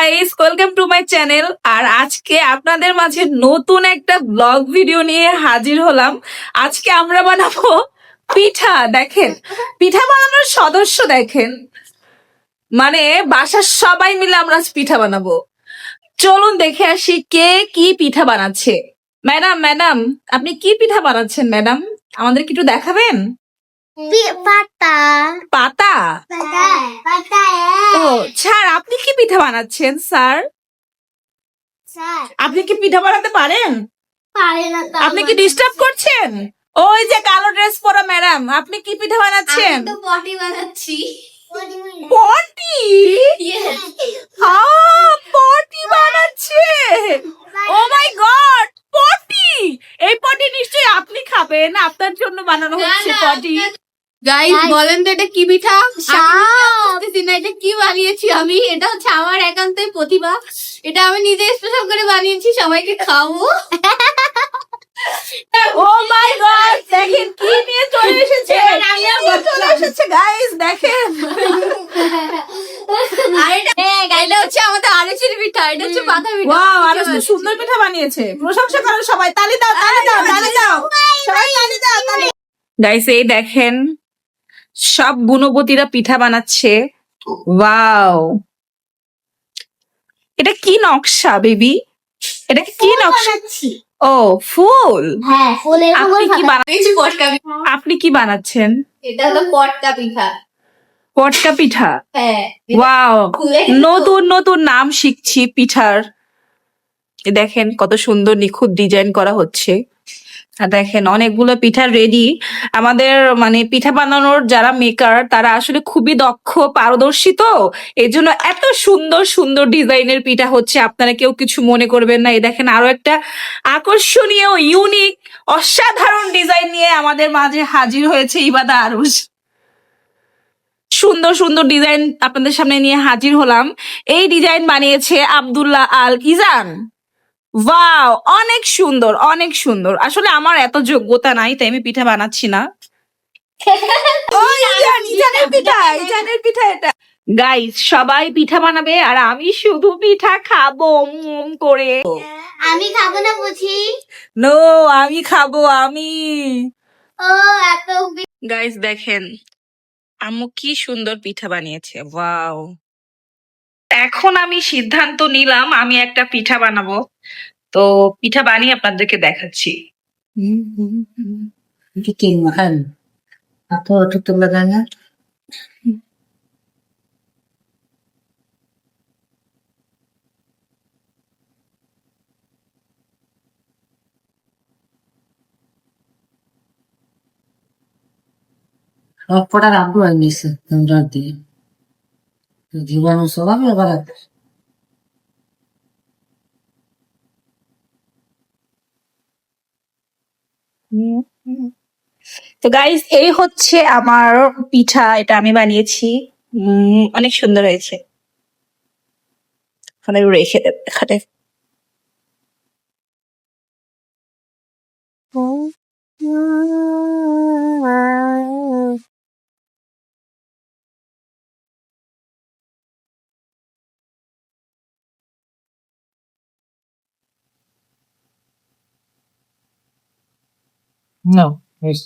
Guys, welcome to my channel. আর আজকে আপনাদের মাঝে নতুন একটা ব্লগ ভিডিও নিয়ে হাজির হলাম। আজকে আমরা বানাবো পিঠা। দেখেন, পিঠা বানানোর সদস্য দেখেন, মানে বাসার সবাই মিলে আমরা আজ পিঠা বানাবো। চলুন দেখে আসি কে কি পিঠা বানাচ্ছে। ম্যাডাম ম্যাডাম আপনি কি পিঠা বানাচ্ছেন ম্যাডাম? আমাদের কি একটু দেখাবেন? পাতা পাতা? পাতা ও স্যার, আপনি কি পিঠা বানাচ্ছেন স্যার? আপনি কি পিঠা বানাতে পারেন? আপনি কি ডিস্টার্ব করছেন? ওই যে কালো ড্রেস পরা ম্যাডাম, আপনি কি পিঠা বানাচ্ছেন? তো পটি বানাচ্ছি। পটি? পটি বানাচ্ছে। ও মাই গড, পটি! এই পটি নিশ্চয়ই আপনি খাবেন, আপনার জন্য বানানো হচ্ছে পটি। গাইস বলেন তো এটা কি পিঠা? বুঝতেছি না এটা কি বানিয়েছি আমি। এটা হচ্ছে আমার একান্তই প্রতিভা। এটা আমি নিজে স্পেশাল করে বানিয়েছি, সবাইকে খাওয়াবো। ও মাই গড, দেখেন কি নিয়ে চলে এসেছে। চলে এসেছে গাইস, দেখেন। আর এটা হচ্ছে আমাদের আড়াইশির পিঠা। এটা হচ্ছে পাতা পিঠা। ওয়াও, আরো সুন্দর পিঠা বানিয়েছে। প্রশংসা করো সবাই, তালি দাও, তালি দাও, তালি দাও, সবাই তালি দাও, তালি। গাইস এই দেখেন, সব গুণবতীরা পিঠা বানাচ্ছে। ওয়াও, এটা কি নকশা বেবি? এটা কি নকশা? ও ফুল। হ্যাঁ, ফুলের আপনি কি বানিয়েছি পটকা পিঠা। আপনি কি বানাচ্ছেন? এটা হলো পটকা পিঠা। পটকা পিঠা? হ্যাঁ। ওয়াও, ফুলে নতুন নতুন নাম শিখছি পিঠার। এ দেখেন কত সুন্দর নিখুঁত ডিজাইন করা হচ্ছে। আর দেখেন অনেকগুলো পিঠা রেডি। আমাদের মানে পিঠা বানানোর যারা মেকার তারা আসলে খুবই দক্ষ, পারদর্শী, তো এই জন্য এত সুন্দর সুন্দর ডিজাইনের পিঠা হচ্ছে। আপনারা কেউ কিছু মনে করবেন না। এই দেখেন আরো একটা আকর্ষণীয়, ইউনিক, অসাধারণ ডিজাইন নিয়ে আমাদের মাঝে হাজির হয়েছে ইবাদা আরুষ। সুন্দর সুন্দর ডিজাইন আপনাদের সামনে নিয়ে হাজির হলাম। এই ডিজাইন বানিয়েছে আব্দুল্লাহ আল ইজান। ওয়াও, অনেক সুন্দর, অনেক সুন্দর। আসলে আমার এত যোগ্যতা নাই, তাই আমি পিঠা বানাচ্ছি না। ইজানের পিঠা, ইজানের পিঠা এটা। গাইস সবাই পিঠা বানাবে আর আমি শুধু পিঠা খাবো করে। আমি খাবো না বুঝি। নো, আমি খাবো, আমি। ও এত গাইস দেখেন আম্মু কি সুন্দর পিঠা বানিয়েছে। ওয়াও, এখন আমি সিদ্ধান্ত নিলাম আমি একটা পিঠা বানাবো। তো পিঠা বানিয়ে আপনাদেরকে দেখাচ্ছি। Bikin makan atau tutup baganya. সবকটা রাখবো আর নিচে তোমরা দিয়ে জীবাণু সবাই আবার তো গাইস এই হচ্ছে আমার পিঠা, এটা আমি বানিয়েছি। অনেক সুন্দর হয়েছে। ওখানে রেখে দেব এখানে। No, es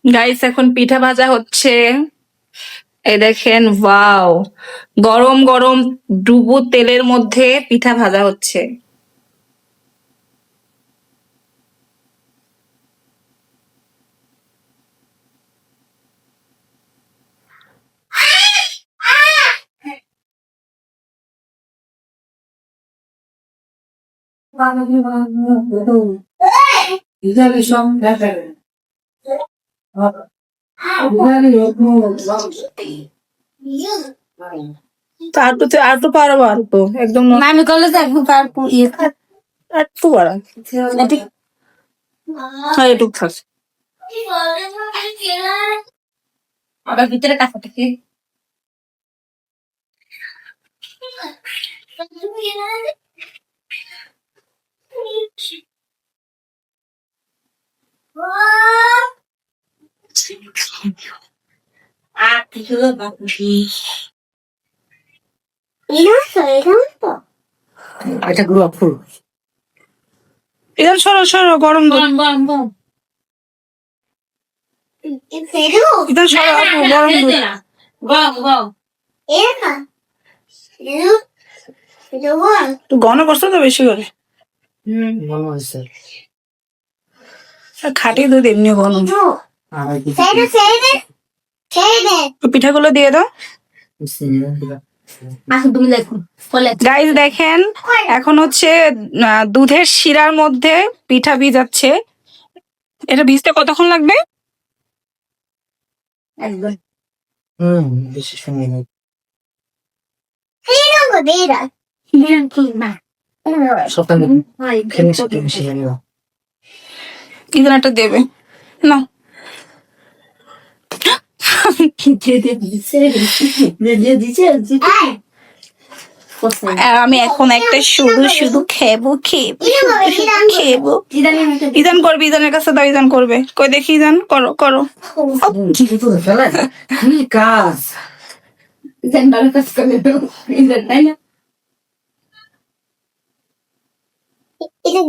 গাইস এখন পিঠা ভাজা হচ্ছে। এই দেখেন, ওয়াও, গরম গরম ডুবো তেলের মধ্যে পিঠা ভাজা হচ্ছে। Güzel işlem nerede? Güzel আর একটু পারবো, আর একটু একদম আমি করলে তো একদম পারবো। একটু পারা। হ্যাঁ এটুক থাক। আবার ভিতরে কাছে থেকে এটা গোলাপ ফুল। ইদান সরো সরো, গরম দুধ। ইদান সরো আপু, গরম দুধ। একটু ঘন করছো তো বেশি করে। মনে হয়েছে। আর খাঁটি দুধ এমনি ঘন। আর কিছু পিঠাগুলো দিয়ে দাও। চিনি না দিবা। গাইজ দেখেন, এখন হচ্ছে দুধের শিরার মধ্যে পিঠা ভিজাচ্ছে। এটা ভিজতে কতক্ষণ লাগবে? বেশি সময় নেই। সকালে খেয়ে নিচ্ছি, বেশি জানি না। ইদান একটা দেবে না। আর আমি এখন একটা শুধু শুধু খেবো খেবো। ইদান করবে, ইদানের কাছে দাও, ইদান করবে। কই দেখি ইদান, করো করো। কি তো ফেলে কি কাজ। এটা